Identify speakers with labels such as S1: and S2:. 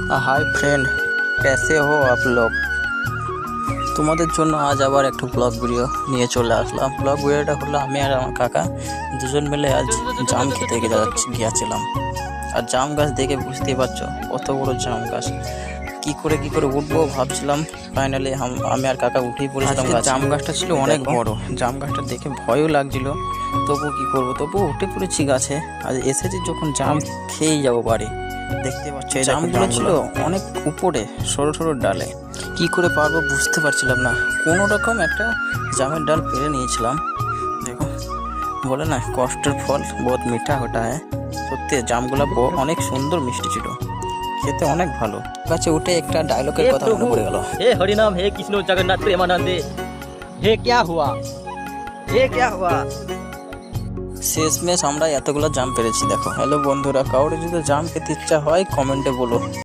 S1: Hi friend, कैसे हो आप लोग। তোমাদের জন্য আজ আবার একটু ব্লগ ভিডিও নিয়ে চলে আসলাম। ব্লগ ভিডিওটা হলো আমি আর আমার কাকা দুজন মিলে আজ জাম খেতে গিয়েছিলাম। আর জাম গাছ দেখে বুঝতেই পারছো কত বড় জাম গাছ। কি করে উঠবো ভাবছিলাম, ফাইনালি আমি আর কাকা উঠেই পড়েছিলাম। জাম গাছটা ছিল অনেক বড়, জাম গাছটা দেখে ভয়ও লাগছিল, তবু উঠে পড়েছি গাছে। আর এসেছি যখন জাম খেয়েই যাবো বাড়ি। দেখতে পাচ্ছি জামগুলো ছিল অনেক উপরে সরু সরু ডালে। কি করে পারবো বুঝতে পারছিলাম না, কোনো রকম একটা জামের ডাল পেরে নিয়েছিলাম। দেখো, বলে না কষ্টের ফল বহুত মিঠা হটা হয়। সত্যি জামগুলো অনেক সুন্দর মিষ্টি ছিল, খেতে অনেক ভালো। গাছে উঠে একটা ডায়লগের কথা মনে পড়ে গেল।
S2: हे हरिनाम हे कृष्ण जगन्नाथ प्रेमानंदे, हे क्या हुआ, हे क्या हुआ।
S1: শেষমেশ আমরা এতগুলো জাম পেরেছি। দেখো, হ্যালো বন্ধুরা, কাউরে যদি জাম খেতে ইচ্ছা হয় কমেন্টে বলো।